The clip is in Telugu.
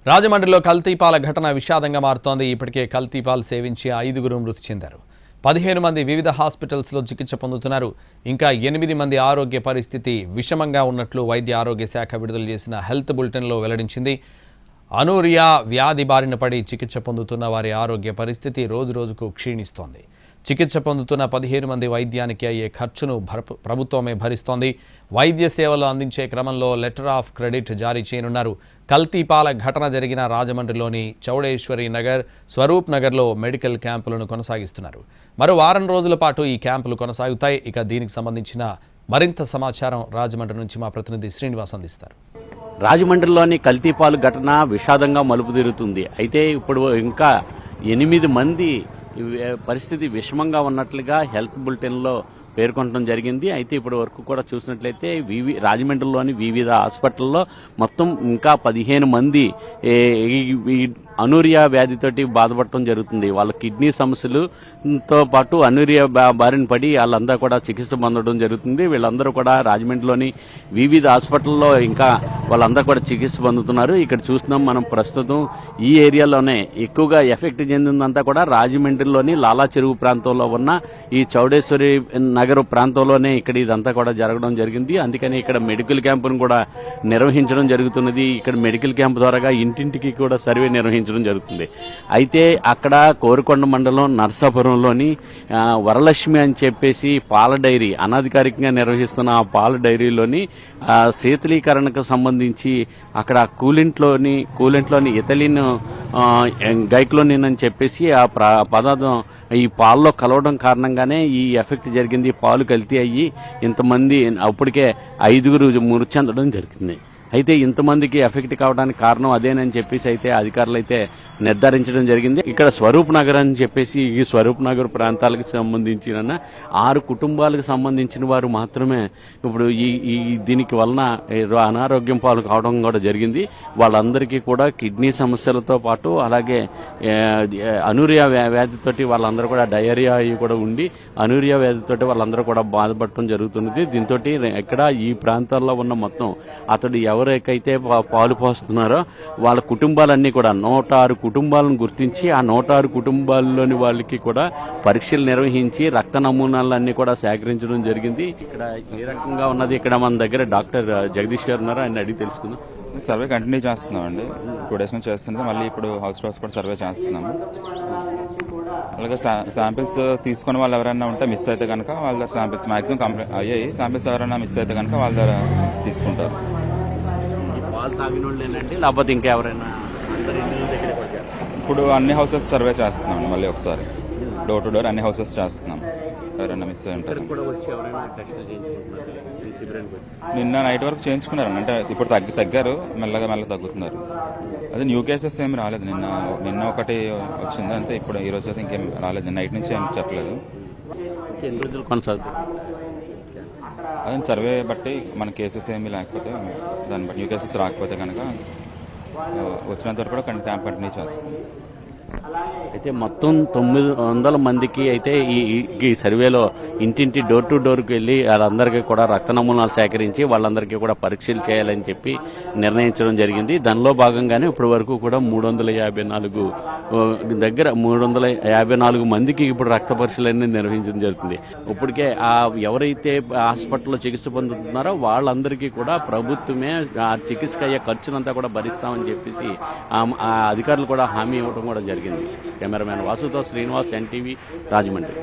రాజమండ్రిలో కల్తీపాల ఘటన విషాదంగా మారుతోంది. ఇప్పటికే కల్తీపాలు సేవించి 5గురు మృతి చెందారు. 15 మంది వివిధ హాస్పిటల్స్లో చికిత్స పొందుతున్నారు. ఇంకా 8 మంది ఆరోగ్య పరిస్థితి విషమంగా ఉన్నట్లు వైద్య ఆరోగ్య శాఖ విడుదల చేసిన హెల్త్ బులెటిన్లో వెల్లడించింది. అనూరియా వ్యాధి బారిన పడి చికిత్స పొందుతున్న వారి ఆరోగ్య పరిస్థితి రోజురోజుకు క్షీణిస్తోంది. చికిత్స పొందుతున్న 15 మంది వైద్యానికి అయ్యే ఖర్చును ప్రభుత్వమే భరిస్తోంది. వైద్య సేవలు అందించే క్రమంలో లెటర్ ఆఫ్ క్రెడిట్ జారీ చేయనున్నారు. కల్తీపాల ఘటన జరిగిన రాజమండ్రిలోని చౌడేశ్వరి నగర్, స్వరూప్ నగర్లో మెడికల్ క్యాంపులను కొనసాగిస్తున్నారు. మరో వారం రోజుల పాటు ఈ క్యాంపులు కొనసాగుతాయి. ఇక దీనికి సంబంధించిన మరింత సమాచారం రాజమండ్రి నుంచి మా ప్రతినిధి శ్రీనివాస్ అందిస్తారు. రాజమండ్రిలోని కల్తీపాలు ఘటన విషాదంగా మలుపు తిరుగుతుంది. అయితే ఇప్పుడు ఇంకా 8 మంది పరిస్థితి విషమంగా ఉన్నట్లుగా హెల్త్ బులెటిన్లో పేర్కొనడం జరిగింది. అయితే ఇప్పటి వరకు కూడా చూసినట్లయితే రాజమండ్రిలోని వివిధ హాస్పిటల్లో మొత్తం ఇంకా 15 మంది అనూరియా వ్యాధితోటి బాధపడటం జరుగుతుంది. వాళ్ళ కిడ్నీ సమస్యలతో పాటు అనూరియా బారిన పడి వాళ్ళందరూ కూడా చికిత్స పొందడం జరుగుతుంది. వీళ్ళందరూ కూడా రాజమండ్రిలోని వివిధ హాస్పిటల్లో ఇంకా వాళ్ళందరూ కూడా చికిత్స పొందుతున్నారు. ఇక్కడ చూస్తున్నాం మనం ప్రస్తుతం ఈ ఏరియాలోనే ఎక్కువగా ఎఫెక్ట్ చెందిందంతా కూడా రాజమండ్రిలోని లాలా చెరువు ప్రాంతంలో ఉన్న ఈ చౌడేశ్వరి నగర ప్రాంతంలోనే ఇక్కడ ఇదంతా కూడా జరగడం జరిగింది. అందుకని ఇక్కడ మెడికల్ క్యాంపును కూడా నిర్వహించడం జరుగుతున్నది. ఇక్కడ మెడికల్ క్యాంపు ద్వారా ఇంటింటికి కూడా సర్వే నిర్వహించడం జరుగుతుంది. అయితే అక్కడ కోరుకొండ మండలం నర్సాపురంలోని వరలక్ష్మి అని చెప్పేసి పాల డైరీ అనధికారికంగా నిర్వహిస్తున్న ఆ పాల డైరీలోని శీతలీకరణకు సంబంధించి అక్కడ కూలెంట్లోని ఇథిలిన్ గైక్లోనిన్ అని చెప్పేసి ఆ పదార్థం ఈ పాల్లో కలవడం కారణంగానే ఈ ఎఫెక్ట్ జరిగింది. పాలు కల్తీ అయ్యి ఇంతమంది అప్పటికే 5గురు మృతి చెందడం జరిగింది. అయితే ఇంతమందికి ఎఫెక్ట్ కావడానికి కారణం అదేనని చెప్పేసి అయితే అధికారులు అయితే నిర్ధారించడం జరిగింది. ఇక్కడ స్వరూప్ నగర్ అని చెప్పేసి ఈ స్వరూప్ నగర్ ప్రాంతాలకు సంబంధించిన 6 కుటుంబాలకు సంబంధించిన వారు మాత్రమే ఇప్పుడు ఈ దీనికి వలన అనారోగ్యం పాలు కావడం కూడా జరిగింది. వాళ్ళందరికీ కూడా కిడ్నీ సమస్యలతో పాటు అలాగే అనూరియా వ్యాధితోటి వాళ్ళందరూ కూడా డయేరియా అవి కూడా ఉండి అనూరియా వ్యాధితోటి వాళ్ళందరూ కూడా బాధపడటం జరుగుతున్నది. దీంతో ఇక్కడ ఈ ప్రాంతాల్లో ఉన్న మొత్తం అతడు ఎవరికైతే పాలు పోస్తున్నారో వాళ్ళ కుటుంబాలన్నీ కూడా 106 కుటుంబాలను గుర్తించి ఆ 106 కుటుంబాల్లోని వాళ్ళకి కూడా పరీక్షలు నిర్వహించి రక్త నమూనాలన్నీ కూడా సేకరించడం జరిగింది. ఇక్కడ ఏ రకంగా ఉన్నది ఇక్కడ మన దగ్గర డాక్టర్ జగదీష్ గారు ఉన్నారు. ఆయన అడిగి తెలుసుకుందాం. సర్వే కంటిన్యూ చేస్తున్నామండి. 2 డేస్ నుంచి చేస్తుంటే మళ్ళీ ఇప్పుడు హౌస్ టు హౌస్ కూడా సర్వే చేస్తున్నాము. అలాగే శాంపిల్స్ తీసుకుని వాళ్ళు ఎవరైనా ఉంటే మిస్ అయితే కనుక వాళ్ళ దగ్గర శాంపిల్స్ మ్యాక్సిమం కంప్లీట్ అయ్యాయి. శాంపిల్స్ ఎవరైనా మిస్ అయితే కనుక వాళ్ళ దగ్గర తీసుకుంటారు. పాలు తాగిన వాళ్ళేనండి లేకపోతే ఇంకెవరైనా? ఇప్పుడు అన్ని హౌసెస్ సర్వే చేస్తున్నాం. మళ్ళీ ఒకసారి డోర్ టు డోర్ అన్ని హౌసెస్ చేస్తున్నాం. ఎవరైనా మిస్ అయి ఉంటారు. నిన్న నైట్ వరకు చేయించుకున్నారు. అంటే ఇప్పుడు తగ్గారు, మెల్లగా తగ్గుతున్నారు. అదే న్యూ కేసెస్ ఏమి రాలేదు. నిన్న ఒకటి వచ్చింది అంతే. ఇప్పుడు ఈ రోజు అయితే ఇంకేం రాలేదు. నైట్ నుంచి ఏం చెప్పలేదు. ఎన్ని రోజులు కొనసాగుతుంది? అదే సర్వే బట్టి మన కేసెస్ ఏమీ లేకపోతే దాన్ని బట్టి న్యూ కేసెస్ రాకపోతే కనుక వచ్చినంత వరకు కూడా క్యాంప్ కంటిన్యూ చేస్తాం. అయితే మొత్తం 900 మందికి అయితే ఈ సర్వేలో ఇంటింటి డోర్ టు డోర్కి వెళ్ళి వాళ్ళందరికీ కూడా రక్త నమూనాలు సేకరించి వాళ్ళందరికీ కూడా పరీక్షలు చేయాలని చెప్పి నిర్ణయించడం జరిగింది. దానిలో భాగంగానే ఇప్పటి వరకు కూడా 354 మందికి ఇప్పుడు రక్త పరీక్షలన్నీ నిర్వహించడం జరుగుతుంది. ఇప్పటికే ఎవరైతే హాస్పిటల్లో చికిత్స పొందుతున్నారో వాళ్ళందరికీ కూడా ప్రభుత్వమే ఆ చికిత్సకు అయ్యే ఖర్చునంతా కూడా భరిస్తామని చెప్పేసి ఆ అధికారులు కూడా హామీ ఇవ్వడం కూడా జరిగింది. కెమెరామెన్ వాసుతో శ్రీనివాస్, ఎన్టీవీ, రాజమండ్రి.